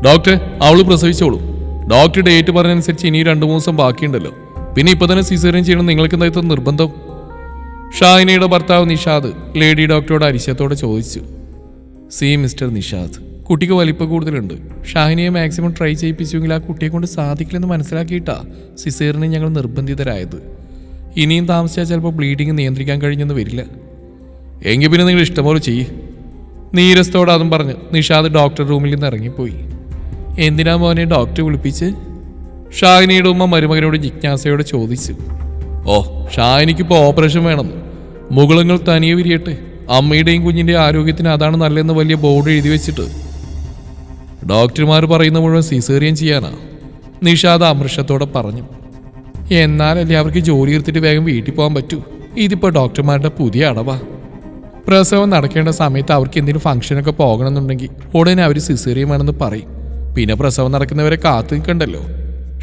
ഡോക്ടറെ, അവള് പ്രസവിച്ചോളൂ. Doctor date പറഞ്ഞനുസരിച്ച് ഇനി 2-3 ദിവസം ബാക്കിയുണ്ടല്ലോ. പിന്നെ ഇപ്പൊ തന്നെ സിസേറിയൻ ചെയ്യണം നിങ്ങൾക്ക് എന്താ നിർബന്ധം? ഷാഹിനയുടെ ഭർത്താവ് നിഷാദ് ലേഡി ഡോക്ടറോട് അരിശത്തോടെ ചോദിച്ചു. മിസ്റ്റർ നിഷാദ്, കുട്ടിക്ക് വലിപ്പം കൂടുതലുണ്ട്. ഷാഹിനയെ മാക്സിമം ട്രൈ ചെയ്യിപ്പിച്ചെങ്കിൽ ആ കുട്ടിയെ കൊണ്ട് സാധിക്കില്ലെന്ന് മനസ്സിലാക്കിയിട്ടാ സിസേറിന് ഞങ്ങൾ നിർബന്ധിതരായത്. ഇനിയും താമസിച്ചാൽ ചിലപ്പോൾ ബ്ലീഡിങ് നിയന്ത്രിക്കാൻ കഴിഞ്ഞെന്ന് വരില്ല. എങ്കിൽ പിന്നെ നിങ്ങൾ ഇഷ്ടംപോലെ ചെയ്യ്. നീരസത്തോടെ അതും പറഞ്ഞ് നിഷാദ് ഡോക്ടർ റൂമിൽ നിന്ന് ഇറങ്ങിപ്പോയി. എന്തിനാ മോനെ ഡോക്ടറെ വിളിപ്പിച്ച്? ഷാഹിനിയുടെ ഉമ്മ മരുമകനോട് ജിജ്ഞാസയോടെ ചോദിച്ചു. ഓ, ഷാഹിനിക്കിപ്പോൾ ഓപ്പറേഷൻ വേണമെന്ന്. മുകുളങ്ങൾ തനിയെ വിരിയട്ടെ. അമ്മയുടെയും കുഞ്ഞിൻ്റെയും ആരോഗ്യത്തിന് അതാണ് നല്ലതെന്ന് വലിയ ബോർഡ് എഴുതി വെച്ചിട്ട് ഡോക്ടർമാർ പറയുന്ന മുഴുവൻ സിസേറിയൻ ചെയ്യാനാ, നിഷാദ് അമൃഷത്തോടെ പറഞ്ഞു. എന്നാലല്ലേ അവർക്ക് ജോലി എടുത്തിട്ട് വേഗം വീട്ടിൽ പോകാൻ പറ്റൂ. ഇതിപ്പോൾ ഡോക്ടർമാരുടെ പുതിയ അടവാ. പ്രസവം നടക്കേണ്ട സമയത്ത് അവർക്ക് എന്തെങ്കിലും ഫംഗ്ഷനൊക്കെ പോകണമെന്നുണ്ടെങ്കിൽ ഉടനെ അവർ സിസേറിയൻ വേണമെന്ന് പറയും. പിന്നെ പ്രസവം നടക്കുന്നവരെ കാത്തു നിൽക്കണ്ടല്ലോ.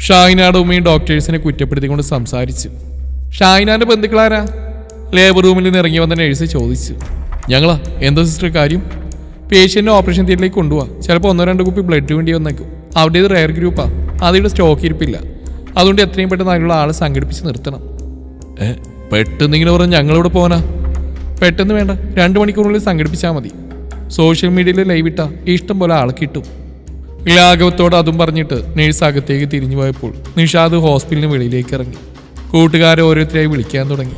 ഷാഹിനാട് ഉമ്മയും ഡോക്ടേഴ്സിനെ കുറ്റപ്പെടുത്തിക്കൊണ്ട് സംസാരിച്ചു. ഷാഹിനാന്റെ ബന്ധുക്കളാരാ? ലേബർ റൂമിൽ നിന്ന് ഇറങ്ങി വന്ന നഴ്സ് ചോദിച്ചു. ഞങ്ങളാ. എന്താ സിസ്റ്റർ കാര്യം? പേഷ്യന്റിനെ ഓപ്പറേഷൻ തിയേറ്ററിലേക്ക് കൊണ്ടുപോവാ. ചിലപ്പോൾ 1-2 കുപ്പി ബ്ലഡ് വേണ്ടി വന്നേക്കും. അവിടേത് റയർ ഗ്രൂപ്പാ. അതിവിടെ സ്റ്റോക്ക് ഇരിപ്പില്ല. അതുകൊണ്ട് എത്രയും പെട്ടെന്ന് അതിനുള്ള ആളെ സംഘടിപ്പിച്ച് നിർത്തണം. പെട്ടെന്ന് ഇങ്ങനെ പറഞ്ഞ് ഞങ്ങളിവിടെ പോകാനാ? പെട്ടെന്ന് വേണ്ട, 2 മണിക്കൂറിനുള്ളിൽ സംഘടിപ്പിച്ചാൽ മതി. സോഷ്യൽ മീഡിയയിൽ ലൈവ് ഇട്ടാ ഇഷ്ടം പോലെ ആളെ കിട്ടും. ലാഘവത്തോടെ അതും പറഞ്ഞിട്ട് നേഴ്സ് അകത്തേക്ക് തിരിഞ്ഞു പോയപ്പോൾ നിഷാദ് ഹോസ്പിറ്റലിന് വെളിയിലേക്ക് ഇറങ്ങി. കൂട്ടുകാരെ ഓരോരുത്തരായി വിളിക്കാൻ തുടങ്ങി.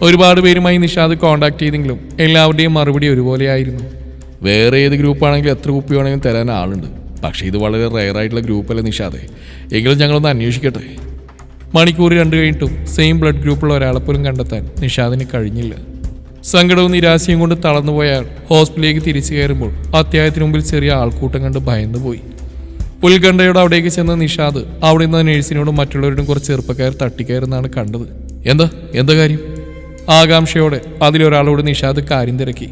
ഒരുപാട് പേരുമായി നിഷാദ് കോണ്ടാക്ട് ചെയ്തെങ്കിലും എല്ലാവരുടെയും മറുപടി ഒരുപോലെയായിരുന്നു. വേറെ ഏത് ഗ്രൂപ്പാണെങ്കിലും എത്ര കുപ്പി വേണമെങ്കിലും തരാൻ ആളുണ്ട്. പക്ഷേ ഇത് വളരെ റെയറായിട്ടുള്ള ഗ്രൂപ്പല്ലേ നിഷാദേ. എങ്കിലും ഞങ്ങളൊന്ന് അന്വേഷിക്കട്ടെ. മണിക്കൂർ 2 കഴിഞ്ഞിട്ടും സെയിം ബ്ലഡ് ഗ്രൂപ്പുള്ള ഒരാളെപ്പോലും കണ്ടെത്താൻ നിഷാദിന് കഴിഞ്ഞില്ല. സങ്കടവും നിരാശയും കൊണ്ട് തളർന്നുപോയാൽ ഹോസ്പിറ്റലിലേക്ക് തിരിച്ചു കയറുമ്പോൾ അത്യാവശ്യത്തിന് മുമ്പിൽ ചെറിയ ആൾക്കൂട്ടം കണ്ട് ഭയന്നുപോയി. ഉത്കണ്ഠയോടെ അവിടേക്ക് ചെന്ന നിഷാദ് അവിടെ നിന്ന് നേഴ്സിനോടും മറ്റുള്ളവരോടും കുറച്ച് ചെറുപ്പക്കാർ തട്ടിക്കയറുന്നാണ് കണ്ടത്. എന്താ കാര്യം? ആകാംക്ഷയോടെ അതിലൊരാളോട് നിഷാദ് കാര്യം തിരക്കി.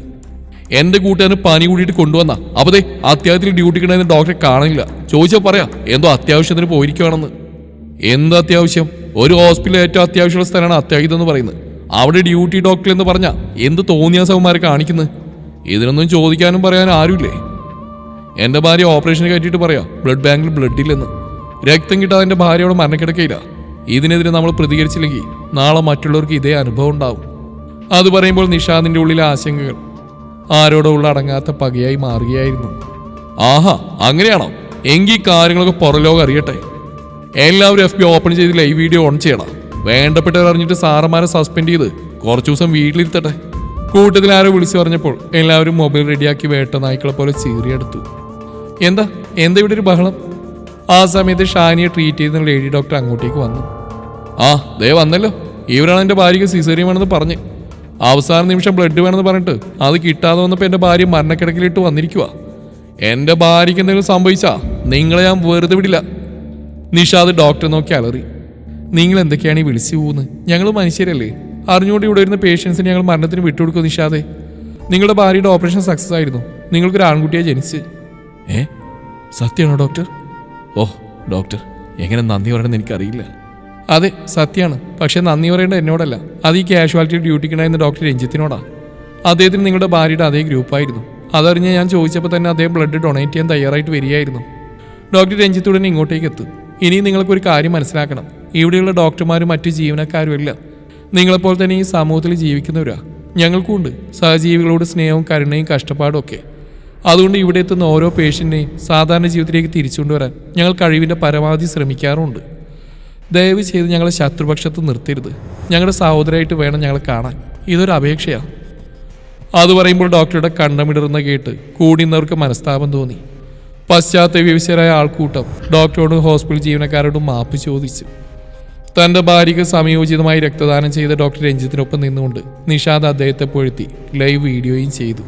എന്റെ കൂട്ടുകാരന് പനി കൂടിയിട്ട് കൊണ്ടുവന്ന അപ്പതേ അത്യാവശ്യത്തിൽ ഡ്യൂട്ടിക്കുണ്ടായിരുന്ന ഡോക്ടറെ കാണില്ല. ചോദിച്ചാൽ പറയാ എന്തോ അത്യാവശ്യത്തിന് പോയിരിക്കുവാണെന്ന്. എന്ത് അത്യാവശ്യം? ഒരു ഹോസ്പിറ്റലിൽ ഏറ്റവും അത്യാവശ്യമുള്ള സ്ഥലമാണ് അത്യാഹിതം എന്ന് പറയുന്നത്. അവിടെ ഡ്യൂട്ടി ഡോക്ടർ എന്ന് പറഞ്ഞാൽ എന്ത് തോന്നിയാസവന്മാരെ കാണിക്കുന്നത്? ഇതിനൊന്നും ചോദിക്കാനും പറയാനും ആരുമില്ലേ? എന്റെ ഭാര്യ ഓപ്പറേഷന് കയറ്റിയിട്ട് പറയാ ബ്ലഡ് ബാങ്കിൽ ബ്ലഡ് ഇല്ലെന്ന്. രക്തം കിട്ടാതെ എന്റെ ഭാര്യയോട് മരണക്കിടക്കയില്ല. ഇതിനെതിരെ നമ്മൾ പ്രതികരിച്ചില്ലെങ്കിൽ നാളെ മറ്റുള്ളവർക്ക് ഇതേ അനുഭവം ഉണ്ടാവും. അത് പറയുമ്പോൾ നിഷാദിന്റെ ഉള്ളിലെ ആശങ്കകൾ ആരോടോ ഉള്ള അടങ്ങാത്ത പകയായി മാറുകയായിരുന്നു. ആഹാ, അങ്ങനെയാണോ? എങ്കിൽ കാര്യങ്ങളൊക്കെ പുറലോകം അറിയട്ടെ. എല്ലാവരും FB ഓപ്പൺ ചെയ്ത് ലൈവ് വീഡിയോ ഓൺ ചെയ്യണം. വേണ്ടപ്പെട്ടവർ അറിഞ്ഞിട്ട് സാറന്മാരെ സസ്പെൻഡ് ചെയ്ത് കുറച്ചു ദിവസം വീട്ടിലിരുത്തട്ടെ. കൂട്ടത്തിൽ ആരോ വിളിച്ചു പറഞ്ഞപ്പോൾ എല്ലാവരും മൊബൈൽ റെഡിയാക്കി വേട്ട നായ്ക്കളെ പോലെ ചീറിയെടുത്തു. എന്താ ഇവിടെ ഒരു ബഹളം? ആ സമയത്ത് ഷാനിയെ ട്രീറ്റ് ചെയ്യുന്ന ലേഡി ഡോക്ടർ അങ്ങോട്ടേക്ക് വന്നു. ദേ വന്നല്ലോ. ഇവരാണ് എൻ്റെ ഭാര്യയ്ക്ക് സിസേറിയൻ വേണമെന്ന് പറഞ്ഞ് അവസാന നിമിഷം ബ്ലഡ് വേണമെന്ന് പറഞ്ഞിട്ട് അത് കിട്ടാതെ വന്നപ്പോൾ എൻ്റെ ഭാര്യ മരണക്കിടക്കിലിട്ട് വന്നിരിക്കുക. എൻ്റെ ഭാര്യയ്ക്ക് എന്തെങ്കിലും സംഭവിച്ചാ നിങ്ങളെ ഞാൻ വെറുതെ വിടില്ല. നിഷാദ് ഡോക്ടറെ നോക്കി അലറി. നിങ്ങൾ എന്തൊക്കെയാണ് ഈ വിളിച്ചു പോകുന്നത്? ഞങ്ങൾ മനുഷ്യരല്ലേ. അറിഞ്ഞുകൊണ്ട് ഇവിടെ വരുന്ന പേഷ്യൻസിന് ഞങ്ങൾ മരണത്തിന് വിട്ടുകൊടുക്കും. നിഷാദേ, നിങ്ങളുടെ ഭാര്യയുടെ ഓപ്പറേഷൻ സക്സസ് ആയിരുന്നു. നിങ്ങൾക്കൊരു ആൺകുട്ടിയെ ജനിച്ച്. സത്യമാണോ ഡോക്ടർ? ഡോക്ടർ, എങ്ങനെ നന്ദി പറയണമെന്ന് എനിക്കറിയില്ല. അതെ, സത്യമാണ്. പക്ഷേ നന്ദി പറയേണ്ട എന്നോടല്ല, അത് ഈ കാഷ്വാലിറ്റി ഡ്യൂട്ടിക്കുണ്ടായിരുന്ന ഡോക്ടർ രഞ്ജിത്തിനോടാ. അദ്ദേഹത്തിന് നിങ്ങളുടെ ഭാര്യയുടെ അതേ ഗ്രൂപ്പായിരുന്നു. അതറിഞ്ഞ് ഞാൻ ചോദിച്ചപ്പോൾ തന്നെ അദ്ദേഹം ബ്ലഡ് ഡൊണേറ്റ് ചെയ്യാൻ തയ്യാറായിട്ട് വരികയായിരുന്നു. ഡോക്ടർ രഞ്ജിത്ത് ഉടനെ ഇങ്ങോട്ടേക്ക് എത്തും. ഇനി നിങ്ങൾക്കൊരു കാര്യം മനസ്സിലാക്കണം. ഇവിടെയുള്ള ഡോക്ടർമാരും മറ്റു ജീവനക്കാരും എല്ലാം നിങ്ങളെപ്പോലെ തന്നെ ഈ സമൂഹത്തിൽ ജീവിക്കുന്നവരാ. ഞങ്ങൾക്കുണ്ട് സഹജീവികളോട് സ്നേഹവും കരുണയും കഷ്ടപ്പാടും ഒക്കെ. അതുകൊണ്ട് ഇവിടെ എത്തുന്ന ഓരോ പേഷ്യന്റിനെയും സാധാരണ ജീവിതത്തിലേക്ക് തിരിച്ചുകൊണ്ടുവരാൻ ഞങ്ങൾ കഴിവിൻ്റെ പരമാവധി ശ്രമിക്കാറുമുണ്ട്. ദയവ് ചെയ്ത് ഞങ്ങളെ ശത്രുപക്ഷത്ത് നിർത്തരുത്. ഞങ്ങളുടെ സഹോദരമായിട്ട് വേണം ഞങ്ങളെ കാണാൻ. ഇതൊരു അപേക്ഷയാണ്. അത് പറയുമ്പോൾ ഡോക്ടറുടെ കണ്ടമിടറുന്ന കേട്ട് കൂടിയുന്നവർക്ക് മനസ്താപം തോന്നി. പശ്ചാത്തലവിവശരായ ആൾക്കൂട്ടം ഡോക്ടറോടും ഹോസ്പിറ്റൽ ജീവനക്കാരോടും മാപ്പ് ചോദിച്ചു. തൻ്റെ ഭാര്യയ്ക്ക് സമയോചിതമായി രക്തദാനം ചെയ്ത ഡോക്ടർ രഞ്ജിത്തിനൊപ്പം നിന്നുകൊണ്ട് നിഷാദ് അദ്ദേഹത്തെ പൊഴുത്തി ലൈവ് വീഡിയോയും ചെയ്തു.